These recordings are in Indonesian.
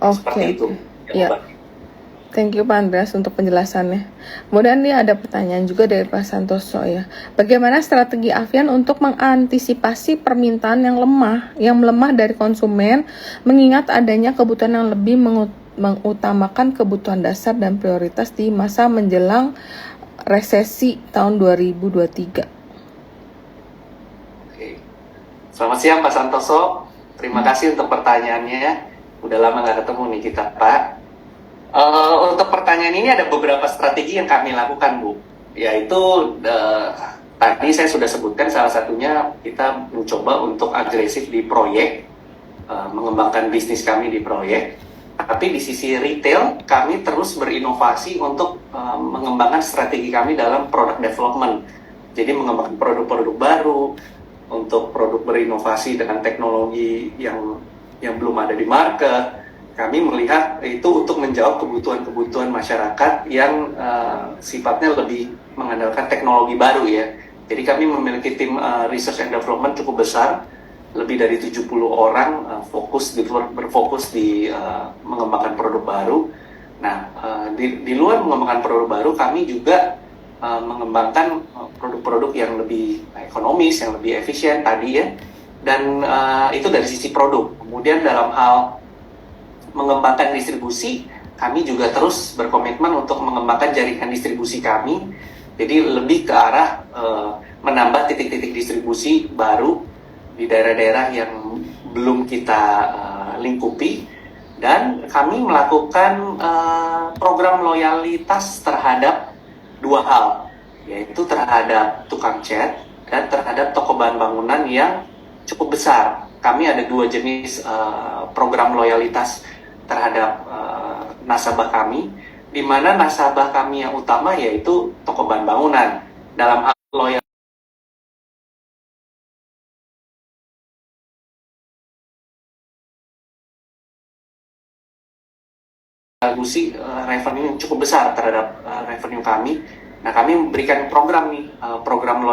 Seperti itu. Ya. Thank you Pak Andreas untuk penjelasannya. Kemudian nih ada pertanyaan juga dari Pak Santoso ya. Bagaimana strategi Avian untuk mengantisipasi permintaan yang melemah dari konsumen, mengingat adanya kebutuhan yang lebih mengutamakan kebutuhan dasar dan prioritas di masa menjelang resesi tahun 2023? Oke. Selamat siang Pak Santoso. Terima kasih untuk pertanyaannya. Udah lama nggak ketemu nih kita Pak. Untuk pertanyaan ini ada beberapa strategi yang kami lakukan Bu, yaitu tadi saya sudah sebutkan salah satunya kita mencoba untuk agresif di proyek, mengembangkan bisnis kami di proyek. Tapi di sisi retail kami terus berinovasi untuk mengembangkan strategi kami dalam product development. Jadi mengembangkan produk-produk baru, untuk produk berinovasi dengan teknologi yang belum ada di market. Kami melihat itu untuk menjawab kebutuhan-kebutuhan masyarakat yang sifatnya lebih mengandalkan teknologi baru ya. Jadi kami memiliki tim research and development cukup besar, lebih dari 70 orang berfokus di mengembangkan produk baru. Nah, di luar mengembangkan produk baru, kami juga mengembangkan produk-produk yang lebih ekonomis, yang lebih efisien tadi ya. Dan itu dari sisi produk. Kemudian dalam hal mengembangkan distribusi, kami juga terus berkomitmen untuk mengembangkan jaringan distribusi kami. Jadi lebih ke arah menambah titik-titik distribusi baru di daerah-daerah yang belum kita lingkupi. Dan kami melakukan program loyalitas terhadap dua hal, yaitu terhadap tukang cat dan terhadap toko bahan bangunan yang cukup besar. Kami ada dua jenis program loyalitas terhadap nasabah kami, di mana nasabah kami yang utama yaitu toko bahan bangunan. Dalam hal loyalitas revenue yang cukup besar terhadap revenue kami. Nah, kami memberikan program nih, program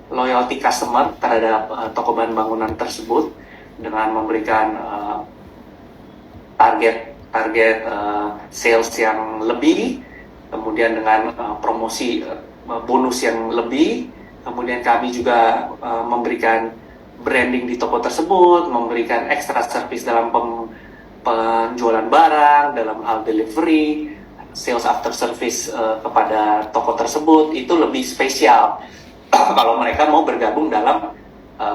loyalty customer terhadap toko bahan bangunan tersebut dengan memberikan target sales yang lebih, kemudian dengan promosi bonus yang lebih, kemudian kami juga memberikan branding di toko tersebut, memberikan extra service dalam penjualan barang, dalam hal delivery, sales after service kepada toko tersebut. Itu lebih spesial kalau mereka mau bergabung dalam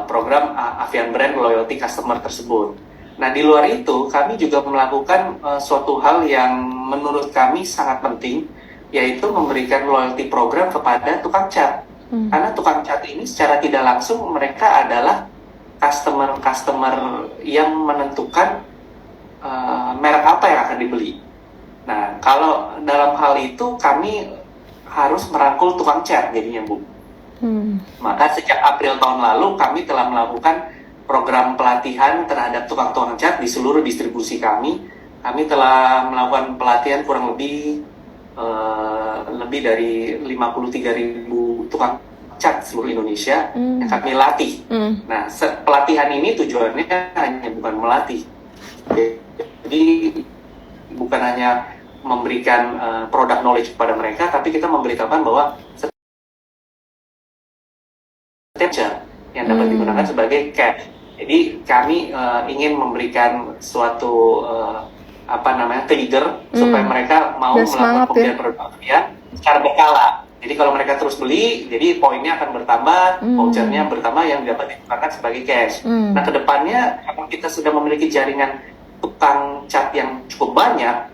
program Avian Brand Loyalty Customer tersebut. Nah, di luar itu, kami juga melakukan suatu hal yang menurut kami sangat penting, yaitu memberikan loyalty program kepada tukang cat. Karena tukang cat ini secara tidak langsung mereka adalah customer yang menentukan merek apa yang akan dibeli. Nah, kalau dalam hal itu kami harus merangkul tukang cat jadinya Bu. Maka sejak April tahun lalu kami telah melakukan program pelatihan terhadap tukang-tukang cat di seluruh distribusi kami. Kami telah melakukan pelatihan kurang lebih dari 53.000 tukang cat seluruh Indonesia yang kami latih. Nah, pelatihan ini tujuannya hanya bukan melatih. Jadi bukan hanya memberikan product knowledge kepada mereka, tapi kita memberitahukan bahwa setiap cat yang dapat digunakan sebagai cat. Jadi kami ingin memberikan suatu trigger supaya mereka mau melakukan pembelian produk Avian secara berkala. Jadi kalau mereka terus beli, jadi poinnya akan bertambah, vouchernya bertambah yang dapat digunakan sebagai cash. Nah, kedepannya kalau kita sudah memiliki jaringan tukang cat yang cukup banyak,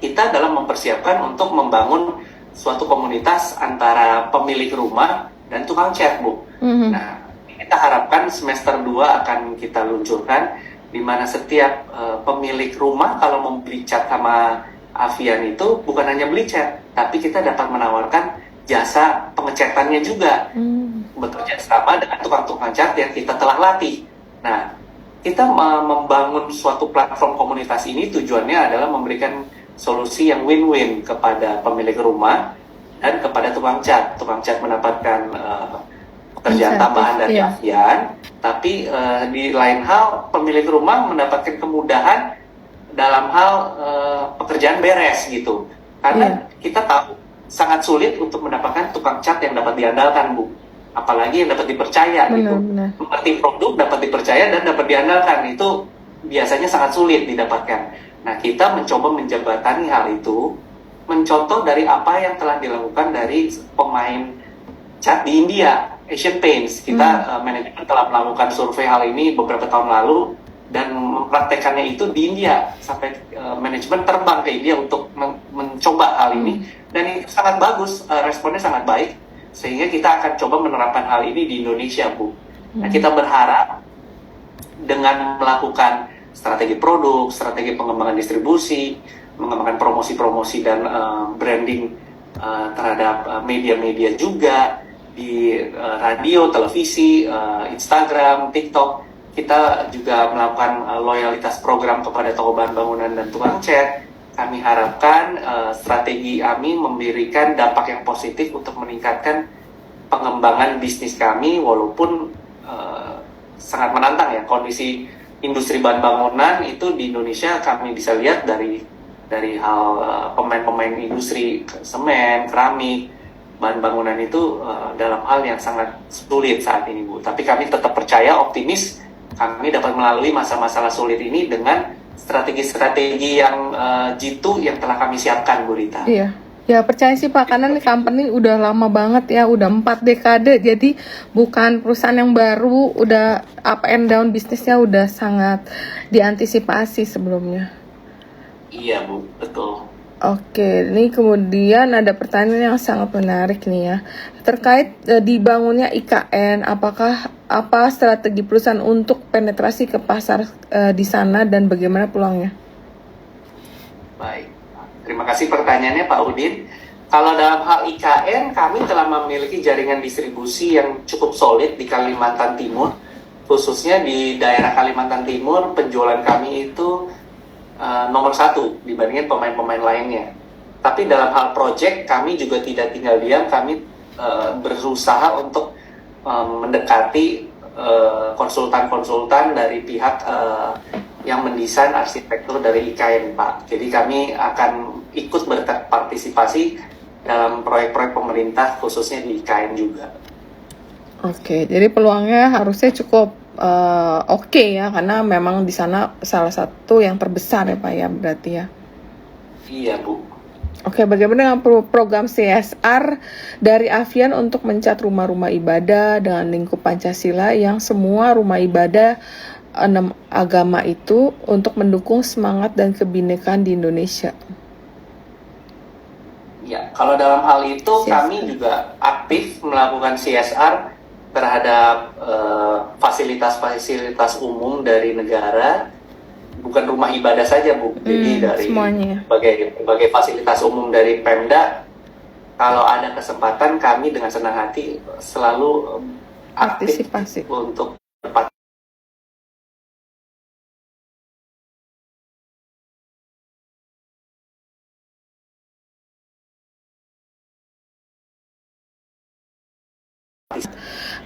kita dalam mempersiapkan untuk membangun suatu komunitas antara pemilik rumah dan tukang cat, Bu. Nah, kita harapkan semester 2 akan kita luncurkan, di mana setiap pemilik rumah kalau mau beli cat sama Avian itu bukan hanya beli cat, tapi kita dapat menawarkan jasa pengecatannya juga. Bekerja sama dengan tukang-tukang cat yang kita telah latih. Nah, kita membangun suatu platform komunitas ini tujuannya adalah memberikan solusi yang win-win kepada pemilik rumah dan kepada tukang cat. Tukang cat mendapatkan pekerjaan tambahan dari Avian, tapi di lain hal pemilik rumah mendapatkan kemudahan dalam hal pekerjaan beres gitu. Karena kita tahu sangat sulit untuk mendapatkan tukang cat yang dapat diandalkan, Bu. Apalagi yang dapat dipercaya gitu. Mengerti produk, dapat dipercaya dan dapat diandalkan, itu biasanya sangat sulit didapatkan. Nah, kita mencoba menjembatani hal itu, mencontoh dari apa yang telah dilakukan dari pemain cat di India, Asian Paints. Kita manajemen telah melakukan survei hal ini beberapa tahun lalu dan mempraktekannya itu di India, sampai manajemen terbang ke India untuk mencoba hal ini, dan itu sangat bagus, responnya sangat baik, sehingga kita akan coba menerapkan hal ini di Indonesia, Bu. Nah, kita berharap dengan melakukan strategi produk, strategi pengembangan distribusi, mengembangkan promosi-promosi dan branding terhadap media-media juga di radio, televisi, Instagram, TikTok. Kita juga melakukan loyalitas program kepada toko bahan bangunan dan tukang cat. Kami harapkan strategi kami memberikan dampak yang positif untuk meningkatkan pengembangan bisnis kami, walaupun sangat menantang ya kondisi industri bahan bangunan itu di Indonesia. Kami bisa lihat dari hal pemain-pemain industri semen, keramik, bahan bangunan itu dalam hal yang sangat sulit saat ini, Bu. Tapi kami tetap percaya, optimis, kami dapat melalui masa-masa sulit ini dengan strategi-strategi yang jitu yang telah kami siapkan, Bu Rita. Iya, ya percaya sih Pak, karena nih company udah lama banget ya, udah 4 dekade, jadi bukan perusahaan yang baru, udah up and down bisnisnya udah sangat diantisipasi sebelumnya. Iya, Bu, betul. Oke, ini kemudian ada pertanyaan yang sangat menarik nih ya, terkait dibangunnya IKN. Apakah apa strategi perusahaan untuk penetrasi ke pasar di sana dan bagaimana peluangnya? Baik, terima kasih pertanyaannya Pak Udin. Kalau dalam hal IKN, kami telah memiliki jaringan distribusi yang cukup solid di Kalimantan Timur, khususnya di daerah Kalimantan Timur. Penjualan kami itu nomor 1 dibandingin pemain-pemain lainnya. Tapi dalam hal project, kami juga tidak tinggal diam. Kami berusaha untuk mendekati konsultan-konsultan dari pihak yang mendesain arsitektur dari IKN, Pak. Jadi kami akan ikut berpartisipasi dalam proyek-proyek pemerintah, khususnya di IKN juga. Oke, jadi peluangnya harusnya cukup oke ya, karena memang di sana salah satu yang terbesar ya Pak ya, berarti ya. Iya, Bu. Oke, bagaimana dengan program CSR dari Avian untuk mencat rumah-rumah ibadah dengan lingkup Pancasila, yang semua rumah ibadah 6 agama itu untuk mendukung semangat dan kebinekaan di Indonesia? Ya, kalau dalam hal itu CSR, kami juga aktif melakukan CSR terhadap fasilitas-fasilitas umum dari negara, bukan rumah ibadah saja, Bu. Jadi dari semuanya, berbagai fasilitas umum dari Pemda. Kalau ada kesempatan, kami dengan senang hati selalu aktif untuk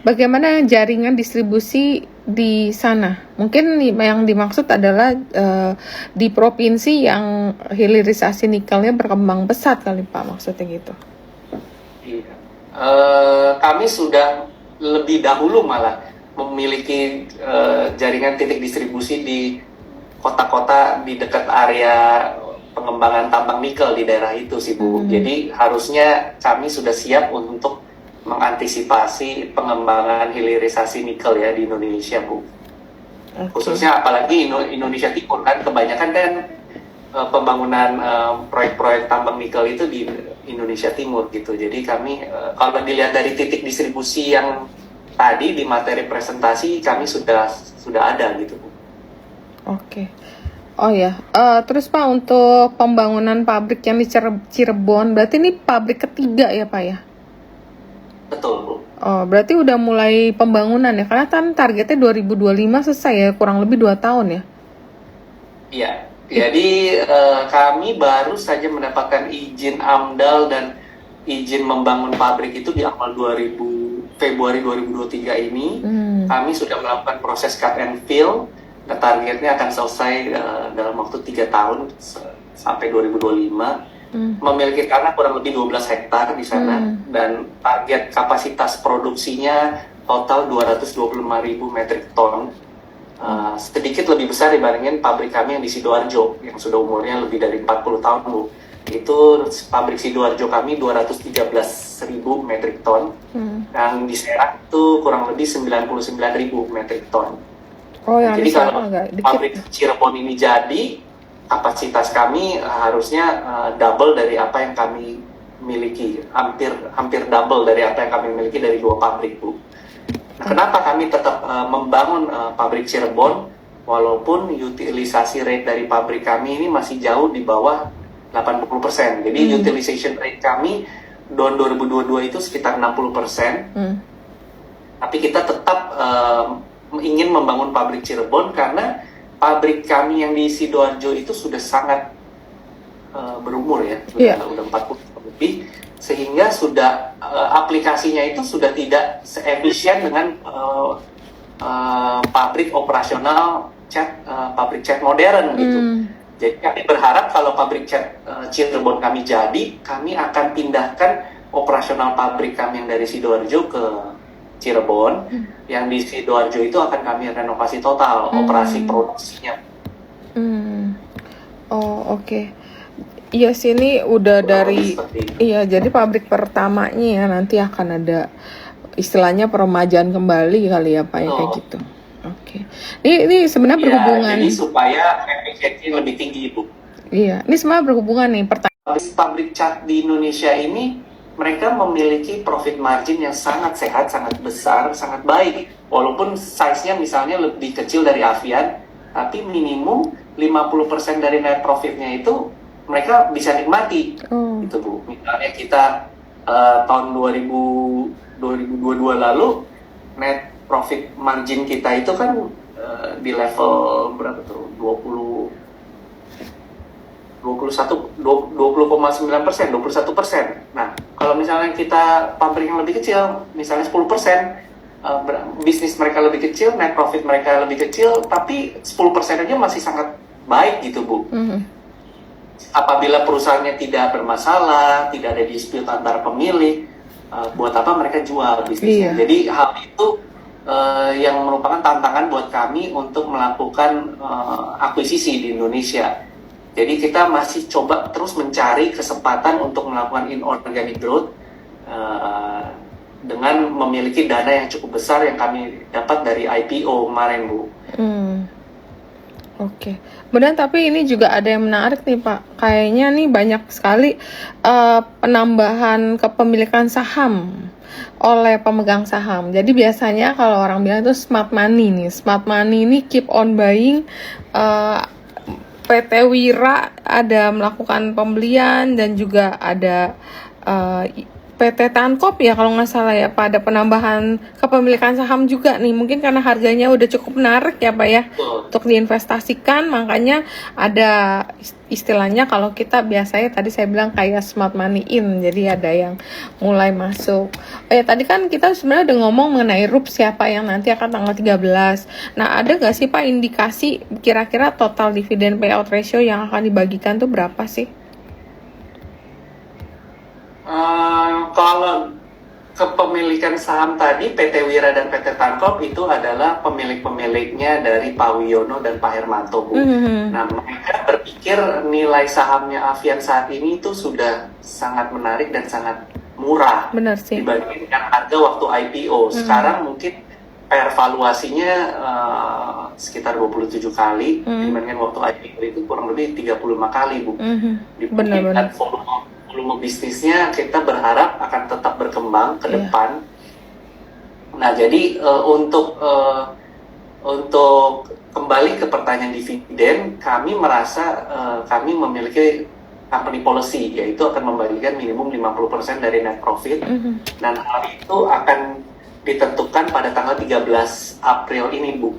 Bagaimana jaringan distribusi di sana? Mungkin yang dimaksud adalah di provinsi yang hilirisasi nikelnya berkembang pesat kali Pak, maksudnya gitu. Iya. Kami sudah lebih dahulu malah memiliki jaringan titik distribusi di kota-kota di dekat area pengembangan tambang nikel di daerah itu sih, Bu. Jadi harusnya kami sudah siap untuk mengantisipasi pengembangan hilirisasi nikel ya di Indonesia, Bu. Khususnya apalagi Indonesia Timur kan kebanyakan kan pembangunan proyek-proyek tambang nikel itu di Indonesia Timur gitu. Jadi kami kalau dilihat dari titik distribusi yang tadi di materi presentasi, kami sudah ada gitu, Bu. Oke. Oh ya, terus Pak, untuk pembangunan pabrik yang di Cirebon, berarti ini pabrik ketiga ya Pak ya? Betul, Bu. Oh, berarti udah mulai pembangunan ya? Karena kan targetnya 2025 selesai ya, kurang lebih 2 tahun ya? Iya, jadi kami baru saja mendapatkan izin AMDAL dan izin membangun pabrik itu di awal Februari 2023 ini. Kami sudah melakukan proses cut and fill Nah, targetnya akan selesai dalam waktu 3 tahun sampai 2025. Memiliki tanah kurang lebih 12 hektar di sana, dan target kapasitas produksinya total 225.000 metrik ton. Sedikit lebih besar dibandingin pabrik kami yang di Sidoarjo yang sudah umurnya lebih dari 40 tahun, Bu. Itu pabrik Sidoarjo kami 213.000 metrik ton. Yang di Serang itu kurang lebih 99.000 metrik ton. Oh, yang Jadi di sana kalau agak dikit. pabrik Cirebon ini jadi, kapasitas kami harusnya double dari apa yang kami miliki, hampir double dari apa yang kami miliki dari 2 pabrik, Bu. Nah, kenapa kami tetap membangun pabrik Cirebon walaupun utilisasi rate dari pabrik kami ini masih jauh di bawah 80%. Jadi utilization rate kami tahun 2022 itu sekitar 60%. Tapi kita tetap ingin membangun pabrik Cirebon karena pabrik kami yang di Sidoarjo itu sudah sangat berumur ya, sudah 40 lebih, sehingga sudah aplikasinya itu sudah tidak seefisien dengan pabrik operasional pabrik cat modern gitu. Jadi kami berharap kalau pabrik cat Cirebon kami jadi, kami akan pindahkan operasional pabrik kami yang dari Sidoarjo ke Cirebon, yang di Sidoarjo itu akan kami renovasi total operasi produksinya. Oh, oke. Iya sih, ini udah dari jadi pabrik pertamanya ya, nanti akan ada istilahnya peremajaan kembali kali ya Pak ya, kayak gitu. Oke. Ini sebenarnya berhubungan. Jadi supaya efisiensi lebih tinggi, Bu. Iya, ini semua berhubungan nih. Pabrik cat di Indonesia ini mereka memiliki profit margin yang sangat sehat, sangat besar, sangat baik. Walaupun size-nya misalnya lebih kecil dari Avian, tapi minimum 50% dari net profit-nya itu mereka bisa nikmati. Gitu, Bu. Misalnya kita tahun 2022 lalu net profit margin kita itu kan di level berapa tuh? 20,9%. Nah, kalau misalnya kita pabrik yang lebih kecil, misalnya 10%, bisnis mereka lebih kecil, net profit mereka lebih kecil, tapi 10% aja masih sangat baik gitu, Bu. Apabila perusahaannya tidak bermasalah, tidak ada dispute antar pemilik, buat apa mereka jual bisnisnya? Jadi hal itu yang merupakan tantangan buat kami untuk melakukan akuisisi di Indonesia. Jadi kita masih coba terus mencari kesempatan untuk melakukan inorganic growth dengan memiliki dana yang cukup besar yang kami dapat dari IPO kemarin, Bu. Oke. Kemudian tapi ini juga ada yang menarik nih Pak. Kayaknya nih banyak sekali penambahan kepemilikan saham oleh pemegang saham. Jadi biasanya kalau orang bilang itu smart money nih. Smart money ini keep on buying. PT Wira ada melakukan pembelian, dan juga ada PT Tankop ya kalau nggak salah ya Pak, ada penambahan kepemilikan saham juga nih, mungkin karena harganya udah cukup menarik ya Pak ya untuk diinvestasikan, makanya ada istilahnya kalau kita biasanya tadi saya bilang kayak smart money in, jadi ada yang mulai masuk. Tadi kan kita sebenarnya udah ngomong mengenai RUP siapa yang nanti akan tanggal 13. Nah, ada nggak sih Pak indikasi kira-kira total dividen payout ratio yang akan dibagikan tuh berapa sih? Kalau kepemilikan saham tadi, PT Wira dan PT Tankop itu adalah pemilik-pemiliknya dari Pak Wiono dan Pak Hermanto, Bu. Nah, mereka berpikir nilai sahamnya Avian saat ini itu sudah sangat menarik dan sangat murah. Benar sih. Dibandingkan harga waktu IPO. Sekarang mungkin valuasinya sekitar 27 kali, dibandingkan waktu IPO itu kurang lebih 35 kali, Bu. Benar-benar. Volume bisnisnya kita berharap akan tetap berkembang ke depan. Nah, jadi untuk kembali ke pertanyaan dividen, kami merasa kami memiliki company policy, yaitu akan membagikan minimum 50% dari net profit. Dan hal itu akan ditentukan pada tanggal 13 April ini, Bu.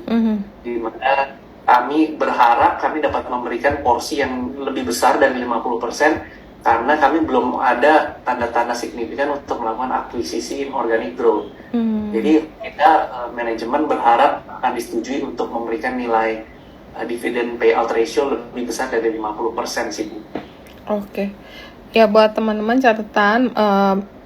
Di mana kami berharap kami dapat memberikan porsi yang lebih besar dari 50%, karena kami belum ada tanda-tanda signifikan untuk melakukan akuisisi inorganic growth. Jadi kita manajemen berharap akan disetujui untuk memberikan nilai dividen payout ratio lebih besar dari 50% sih Bu. Oke. Ya buat teman-teman catatan,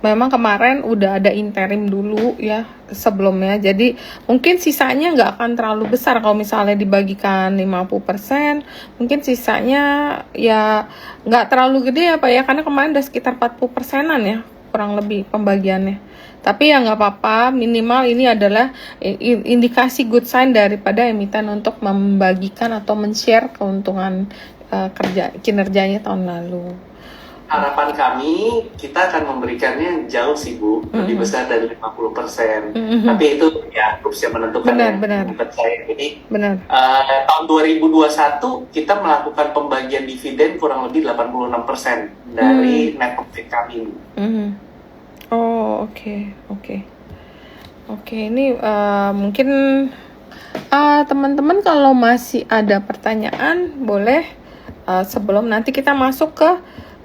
memang kemarin udah ada interim dulu ya sebelumnya. Jadi mungkin sisanya nggak akan terlalu besar kalau misalnya dibagikan 50%. Mungkin sisanya ya nggak terlalu gede ya Pak ya, karena kemarin udah sekitar 40%-an ya kurang lebih pembagiannya. Tapi ya nggak apa-apa, minimal ini adalah indikasi good sign daripada emiten untuk membagikan atau men-share keuntungan kinerjanya tahun lalu. Harapan kami, kita akan memberikannya jauh sih Bu, lebih besar dari 50%. Tapi itu ya terus yang menentukan Benar. menurut saya. Jadi Benar. tahun 2021 kita melakukan pembagian dividen kurang lebih 86% dari net profit kami Bu. Oh oke. Ini mungkin teman-teman kalau masih ada pertanyaan boleh sebelum nanti kita masuk ke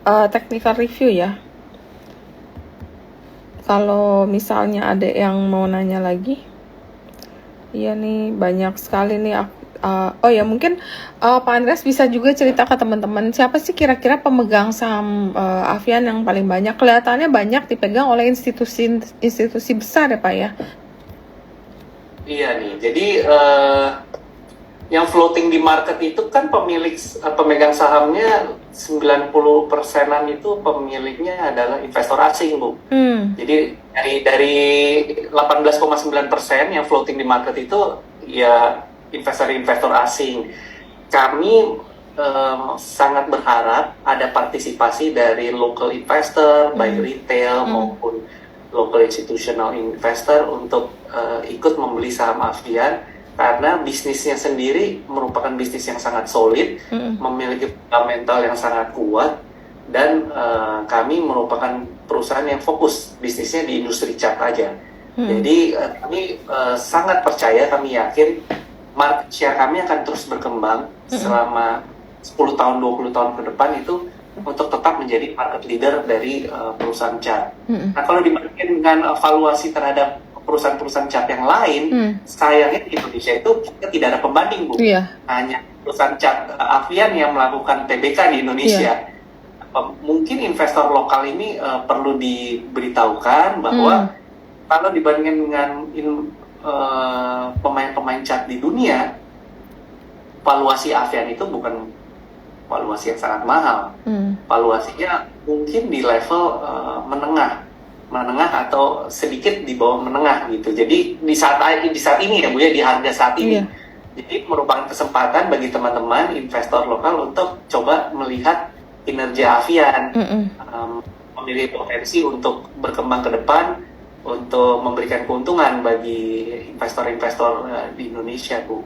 technical review ya. Kalau misalnya ada yang mau nanya lagi, iya nih banyak sekali nih. Oh ya mungkin Pak Andreas bisa juga cerita ke teman-teman siapa sih kira-kira pemegang saham Avian yang paling banyak. Kelihatannya banyak dipegang oleh institusi besar ya Pak ya. Iya nih, jadi yang floating di market itu kan pemegang sahamnya 90%-an itu pemiliknya adalah investor asing Bu. Jadi dari 18,9% yang floating di market itu ya investor asing. Kami sangat berharap ada partisipasi dari local investor, baik retail maupun local institutional investor untuk ikut membeli saham Avian. Karena bisnisnya sendiri merupakan bisnis yang sangat solid, memiliki fundamental yang sangat kuat, dan kami merupakan perusahaan yang fokus bisnisnya di industri cat aja. Jadi kami sangat percaya, kami yakin market share kami akan terus berkembang selama 10 tahun, 20 tahun ke depan itu untuk tetap menjadi market leader dari perusahaan cat. Nah kalau dibandingkan dengan valuasi terhadap perusahaan-perusahaan cat yang lain, sayangnya di Indonesia itu kita tidak ada pembanding Bu. Hanya perusahaan cat Avian yang melakukan TBK di Indonesia. Mungkin investor lokal ini perlu diberitahukan bahwa kalau dibandingkan dengan pemain-pemain cat di dunia, valuasi Avian itu bukan valuasi yang sangat mahal. Valuasinya mungkin di level menengah atau sedikit di bawah menengah gitu. Jadi di saat ini ya Bu ya, di harga saat ini. Jadi merupakan kesempatan bagi teman-teman investor lokal untuk coba melihat kinerja Avian, memiliki potensi untuk berkembang ke depan, untuk memberikan keuntungan bagi investor-investor di Indonesia Bu.